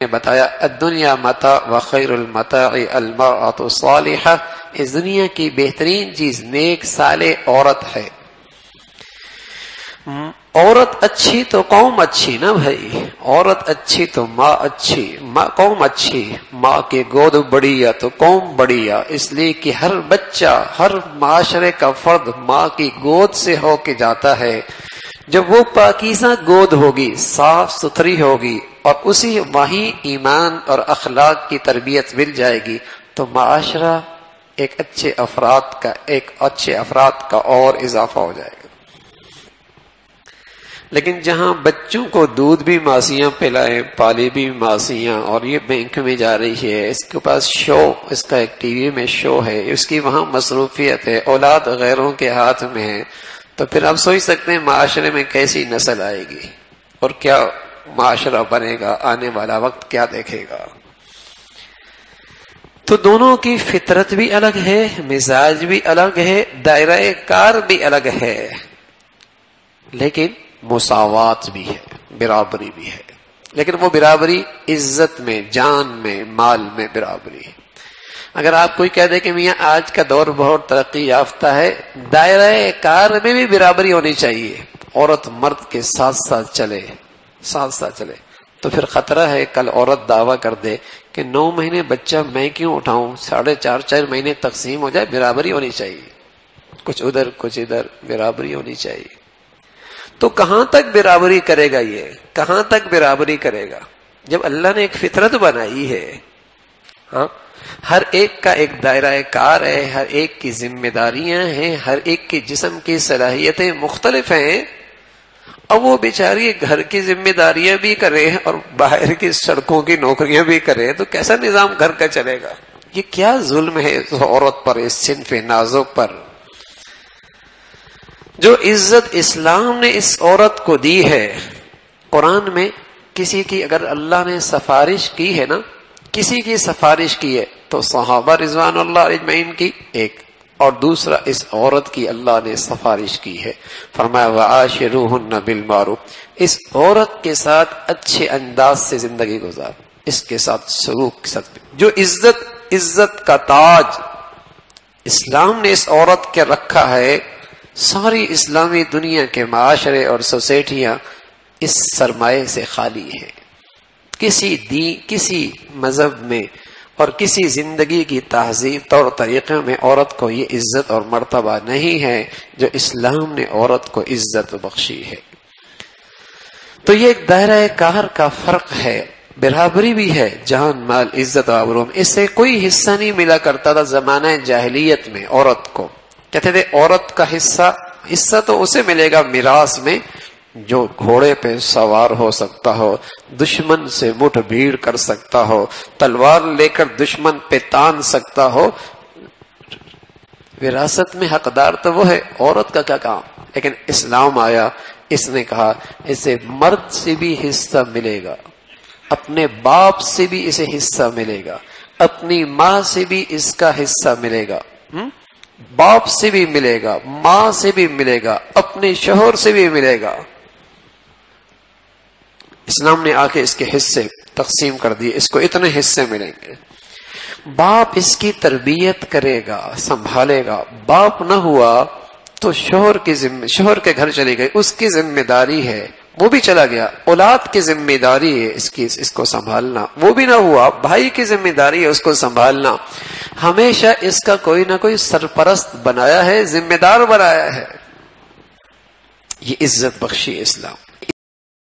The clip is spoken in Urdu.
نے بتایا الدنیا متاع وخیر المتاع المرأة الصالحہ، اس دنیا کی بہترین چیز نیک صالح عورت ہے۔ عورت اچھی تو قوم اچھی نا بھائی، عورت اچھی تو ماں اچھی، قوم اچھی، ماں کی گود بڑی یا تو قوم بڑی یا، اس لیے کہ ہر بچہ، ہر معاشرے کا فرد ماں کی گود سے ہو کے جاتا ہے۔ جب وہ پاکیزہ گود ہوگی، صاف ستھری ہوگی، اور اسی وہیں ایمان اور اخلاق کی تربیت مل جائے گی، تو معاشرہ ایک اچھے افراد کا اور اضافہ ہو جائے گا۔ لیکن جہاں بچوں کو دودھ بھی ماسیاں پلائیں، پالی بھی ماسیاں، اور یہ بینک میں جا رہی ہے، اس کے پاس شو، اس کا ایک ٹی وی میں شو ہے، اس کی وہاں مصروفیت ہے، اولاد غیروں کے ہاتھ میں ہے، تو پھر آپ سوچ سکتے ہیں معاشرے میں کیسی نسل آئے گی اور کیا معاشرہ بنے گا، آنے والا وقت کیا دیکھے گا۔ تو دونوں کی فطرت بھی الگ ہے، مزاج بھی الگ ہے، دائرہ کار بھی الگ ہے، لیکن مساوات بھی ہے، برابری بھی ہے، لیکن وہ برابری عزت میں، جان میں، مال میں برابری ہے۔ اگر آپ کوئی کہہ دے کہ میاں آج کا دور بہت ترقی یافتہ ہے، دائرہ کار میں بھی برابری ہونی چاہیے، عورت مرد کے ساتھ ساتھ چلے، تو پھر خطرہ ہے کل عورت دعویٰ کر دے کہ 9 مہینے بچہ میں کیوں اٹھاؤں، 4.5 مہینے تقسیم ہو جائے، برابری ہونی چاہیے، کچھ ادھر کچھ ادھر، برابری ہونی چاہیے۔ تو کہاں تک برابری کرے گا، یہ کہاں تک برابری کرے گا جب اللہ نے ایک فطرت بنائی ہے؟ ہاں، ہر ایک کا ایک دائرہ کار ہے، ہر ایک کی ذمہ داریاں ہیں، ہر ایک کے جسم کی صلاحیتیں مختلف ہیں، اب وہ بیچاری گھر کی ذمہ داریاں بھی کرے اور باہر کی سڑکوں کی نوکریاں بھی کرے، تو کیسا نظام گھر کا چلے گا؟ یہ کیا ظلم ہے اس عورت پر، اس صنف نازک پر؟ جو عزت اسلام نے اس عورت کو دی ہے، قرآن میں کسی کی اگر اللہ نے سفارش کی ہے نا، کسی کی سفارش کی ہے تو صحابہ رضوان اللہ اجمعین کی ایک، اور دوسرا اس عورت کی اللہ نے سفارش کی ہے، فرمایا وعاشروہن بالمعروف، اس عورت کے ساتھ اچھے انداز سے زندگی گزار، اس کے ساتھ سلوک کے ساتھ، جو عزت کا تاج اسلام نے اس عورت کے رکھا ہے، ساری اسلامی دنیا کے معاشرے اور سوسائٹیاں اس سرمایہ سے خالی ہیں۔ کسی دین، کسی مذہب میں اور کسی زندگی کی تہذیب طور طریقے میں عورت کو یہ عزت اور مرتبہ نہیں ہے جو اسلام نے عورت کو عزت بخشی ہے۔ تو یہ ایک دائرہ کار کا فرق ہے، برابری بھی ہے، جان مال عزت و آبرو میں اس سے کوئی حصہ نہیں ملا کرتا تھا زمانہ جاہلیت میں۔ عورت کو کہتے تھے عورت کا حصہ تو اسے ملے گا میراث میں جو گھوڑے پہ سوار ہو سکتا ہو، دشمن سے مٹھ بھیڑ کر سکتا ہو، تلوار لے کر دشمن پہ تان سکتا ہو، وراثت میں حقدار تو وہ ہے، عورت کا کیا کام؟ لیکن اسلام آیا، اس نے کہا اسے مرد سے بھی حصہ ملے گا، اپنے باپ سے بھی اسے حصہ ملے گا، اپنی ماں سے بھی اس کا حصہ ملے گا، باپ سے بھی ملے گا، ماں سے بھی ملے گا، اپنے شوہر سے بھی ملے گا۔ اسلام نے آ کے اس کے حصے تقسیم کر دیے، اس کو اتنے حصے ملیں گے۔ باپ اس کی تربیت کرے گا، سنبھالے گا، باپ نہ ہوا تو شوہر کے گھر چلی گئی، اس کی ذمہ داری ہے، وہ بھی چلا گیا، اولاد کی ذمہ داری ہے اس کو سنبھالنا، وہ بھی نہ ہوا، بھائی کی ذمہ داری ہے اس کو سنبھالنا، ہمیشہ اس کا کوئی نہ کوئی سرپرست بنایا ہے، ذمہ دار بنایا ہے۔ یہ عزت بخشی اسلام۔